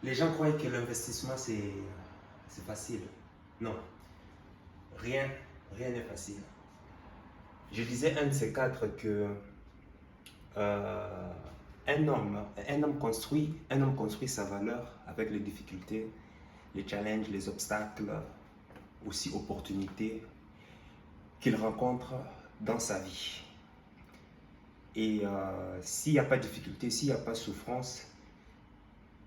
Les gens croient que l'investissement, c'est facile. Non, rien, rien n'est facile. Je disais un de ces quatre que euh, un homme construit sa valeur avec les difficultés, les challenges, les obstacles, aussi opportunités qu'il rencontre dans sa vie. Et s'il n'y a pas de difficulté, s'il n'y a pas de souffrance,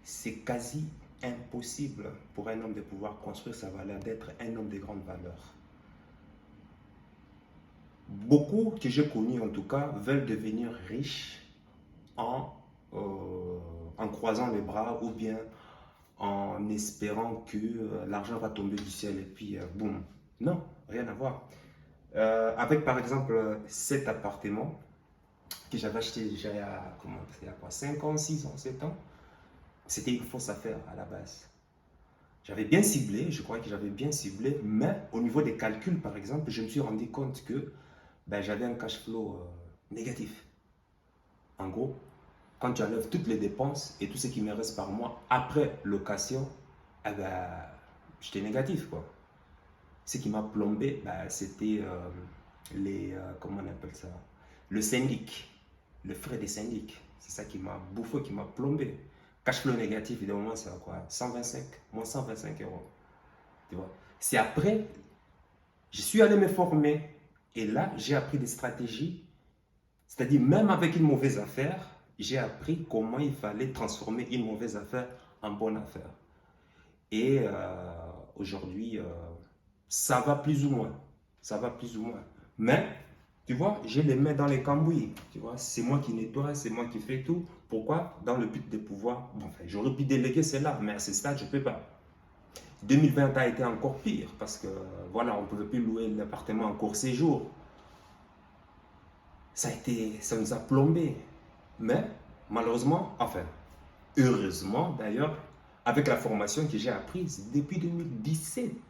c'est quasi impossible pour un homme de pouvoir construire sa valeur, d'être un homme de grande valeur. Beaucoup que j'ai connus en tout cas veulent devenir riches en, en croisant les bras ou bien en espérant que l'argent va tomber du ciel et puis boum. Non, rien à voir. Avec par exemple cet appartement que j'avais acheté déjà il y a quoi, 5 ans, 6 ans, 7 ans, c'était une fausse affaire à la base. J'avais bien ciblé, je crois que j'avais bien ciblé, mais au niveau des calculs, par exemple, je me suis rendu compte que ben, j'avais un cash flow négatif. En gros, quand tu enlèves toutes les dépenses et tout ce qui me reste par mois après location, eh ben, j'étais négatif, quoi. Ce qui m'a plombé, ben, c'était comment on appelle ça? Le syndic, le frais des syndics. C'est ça qui m'a bouffé, qui m'a plombé. Cash flow négatif, évidemment, c'est quoi? 125, moins 125 euros. Tu vois? C'est après, je suis allé me former et là, j'ai appris des stratégies. C'est-à-dire, même avec une mauvaise affaire, j'ai appris comment il fallait transformer une mauvaise affaire en bonne affaire. Et aujourd'hui, ça va plus ou moins. Ça va plus ou moins. Mais, tu vois, j'ai les mains dans les cambouis. Tu vois, c'est moi qui nettoie, c'est moi qui fais tout. Pourquoi? Dans le but de pouvoir. Bon, enfin, j'aurais pu déléguer cela, mais à ce stade, je ne peux pas. 2020 a été encore pire parce que, voilà, on ne pouvait plus louer l'appartement en court séjour. Ça nous a plombé. Mais, malheureusement, enfin, heureusement d'ailleurs, avec la formation que j'ai apprise depuis 2017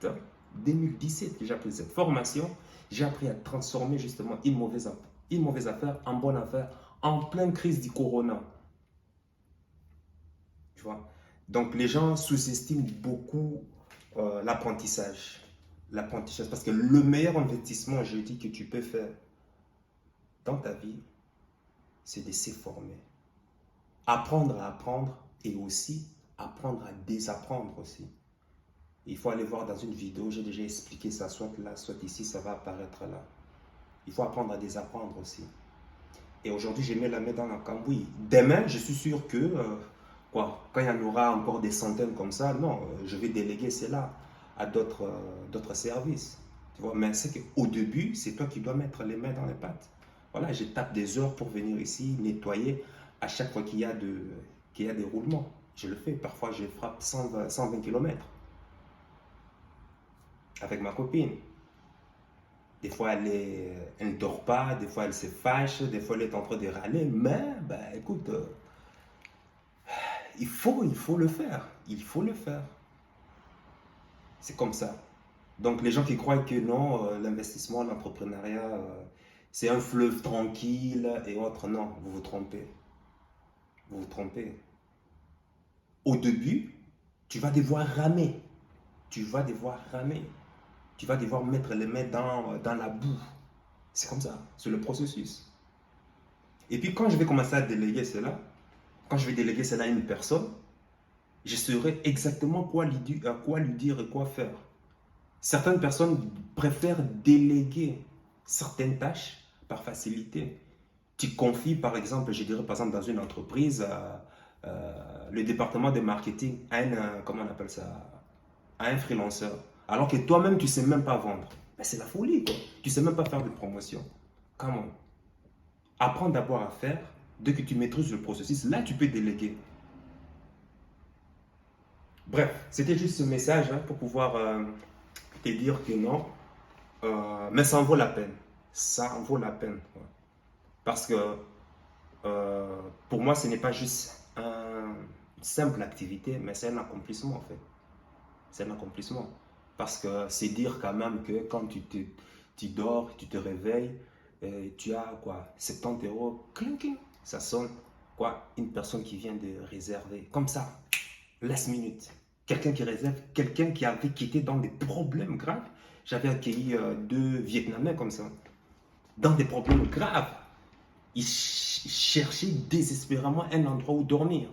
que j'ai appris cette formation, j'ai appris à transformer justement une mauvaise affaire en bonne affaire en pleine crise du corona. Tu vois? Donc les gens sous-estiment beaucoup l'apprentissage. L'apprentissage, parce que le meilleur investissement, je dis, que tu peux faire dans ta vie, c'est de se former. Apprendre à apprendre et aussi apprendre à désapprendre aussi. Il faut aller voir dans une vidéo, j'ai déjà expliqué ça, soit là, soit ici, ça va apparaître là. Il faut apprendre à désapprendre aussi. Et aujourd'hui, j'ai mis la main dans la cambouis. Demain, je suis sûr que, quand il y en aura encore des centaines comme ça, non, je vais déléguer cela à d'autres services. Tu vois, mais c'est qu'au début, c'est toi qui dois mettre les mains dans les pattes. Voilà, je tape des heures pour venir ici nettoyer à chaque fois qu'il y a des roulements. Je le fais. Parfois, je frappe 120 km avec ma copine. Des fois, elle ne dort pas, des fois, elle se fâche, des fois, elle est en train de râler. Mais, ben, écoute, il faut le faire. Il faut le faire. C'est comme ça. Donc, les gens qui croient que non, l'investissement, l'entrepreneuriat, c'est un fleuve tranquille et autres, non, vous vous trompez. Vous vous trompez. Au début, tu vas devoir ramer. Tu vas devoir ramer. Tu vas devoir mettre les mains dans la boue. C'est comme ça. C'est le processus. Et puis, quand je vais commencer à déléguer cela, quand je vais déléguer cela à une personne, je saurai exactement quoi lui dire et quoi faire. Certaines personnes préfèrent déléguer certaines tâches par facilité. Tu confies, par exemple, je dirais par exemple dans une entreprise, le département de marketing à comment on appelle ça, à un freelanceur. Alors que toi-même, tu ne sais même pas vendre. Ben, c'est la folie, quoi. Tu ne sais même pas faire de promotion. Comment? Apprends d'abord à faire. Dès que tu maîtrises le processus, là, tu peux déléguer. Bref, c'était juste ce message pour pouvoir te dire que non, mais ça en vaut la peine. Ça en vaut la peine. Ouais. Parce que pour moi, ce n'est pas juste une simple activité, mais c'est un accomplissement en fait. C'est un accomplissement. Parce que c'est dire quand même que quand tu dors, tu te réveilles, tu as quoi, 70 euros, clink, clink, ça sonne, quoi, une personne qui vient de réserver, comme ça. last minute. Quelqu'un qui réserve, quelqu'un qui avait quitté dans des problèmes graves. J'avais accueilli deux Vietnamiens comme ça, dans des problèmes graves. Ils cherchaient désespérément un endroit où dormir.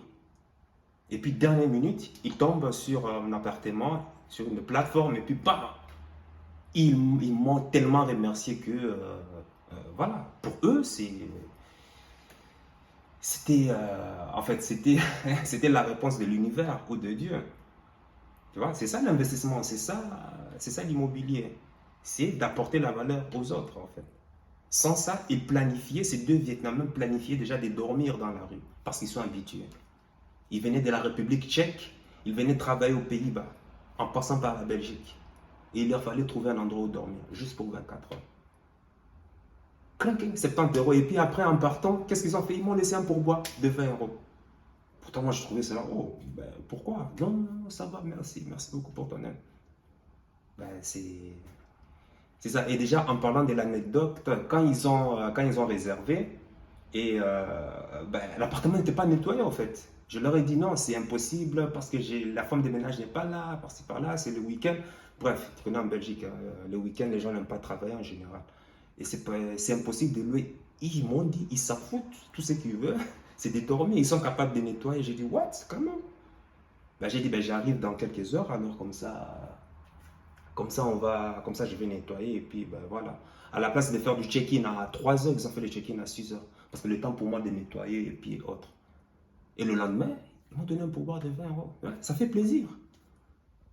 Et puis, dernière minute, ils tombent sur un appartement, sur une plateforme, et puis, bam, ils m'ont tellement remercié que, voilà, pour eux, c'était, en fait, c'était, c'était la réponse de l'univers ou de Dieu. Tu vois, c'est ça l'investissement, c'est ça l'immobilier. C'est d'apporter la valeur aux autres, en fait. Sans ça, ils planifiaient, ces deux Vietnamiens planifiaient déjà de dormir dans la rue parce qu'ils sont habitués. Ils venaient de la République tchèque, ils venaient travailler aux Pays-Bas en passant par la Belgique. Et il leur fallait trouver un endroit où dormir, juste pour 24 heures. Clinquing, 70 euros. Et puis après, en partant, qu'est-ce qu'ils ont fait? Ils m'ont laissé un pourboire de 20 euros. Pourtant, moi, je trouvais ça, oh, ben, pourquoi? Non, non, non, ça va, merci, merci beaucoup pour ton aide. Ben, c'est ça. Et déjà, en parlant de l'anecdote, quand ils ont réservé, et ben, l'appartement n'était pas nettoyé en fait. Je leur ai dit non, c'est impossible parce que la femme de ménage n'est pas là, par-ci par-là, c'est le week-end. Bref, tu connais en Belgique, hein, le week-end, les gens n'aiment pas travailler en général. Et c'est impossible de louer. Ils m'ont dit, ils s'en foutent, tout ce qu'ils veulent, c'est de dormir. Ils sont capables de nettoyer. J'ai dit, what, quand même? Ben, j'ai dit, ben, j'arrive dans quelques heures, alors comme ça je vais nettoyer et puis ben, voilà. À la place de faire du check-in à 3 heures, ils ont fait le check-in à 6 heures. Parce que le temps pour moi de nettoyer et puis autres. Et le lendemain, ils m'ont donné un pourboire de 20 euros. Ouais, ça fait plaisir.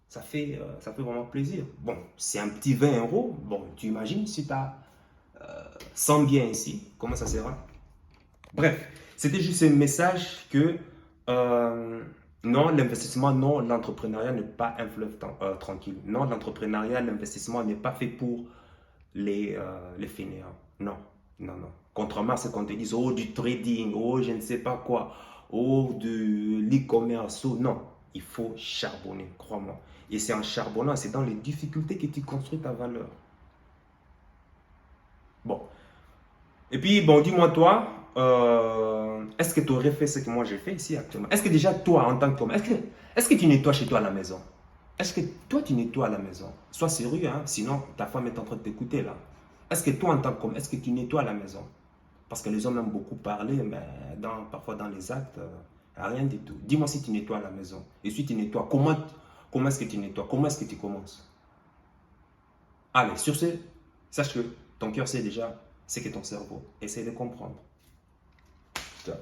Ça fait vraiment plaisir. Bon, c'est un petit 20 euros. Bon, tu imagines si tu as 100 biens ici, comment ça sera? Bref, c'était juste un message que euh, non, l'investissement, non, l'entrepreneuriat n'est pas un fleuve tranquille. Non, l'entrepreneuriat, l'investissement n'est pas fait pour les fainéants. Non, non, non. Contrairement à ce qu'on te dise, oh, du trading, oh, je ne sais pas quoi, oh, de l'e-commerce, oh, non. Il faut charbonner, crois-moi. Et c'est en charbonnant, c'est dans les difficultés que tu construis ta valeur. Bon, et puis, bon, dis-moi toi, est-ce que tu aurais fait ce que moi j'ai fait ici actuellement? Est-ce que déjà toi, en tant qu'homme, est-ce que tu nettoies chez toi à la maison? Est-ce que toi, tu nettoies à la maison? Sois sérieux, hein? Sinon ta femme est en train de t'écouter là. Est-ce que toi, en tant qu'homme, est-ce que tu nettoies à la maison? Parce que les hommes aiment beaucoup parler, mais parfois dans les actes, rien du tout. Dis-moi si tu nettoies à la maison. Et si tu nettoies, comment est-ce que tu nettoies? Comment est-ce que tu commences? Allez, sur ce, sache que ton cœur sait déjà ce que ton cerveau essaie de comprendre. Ciao.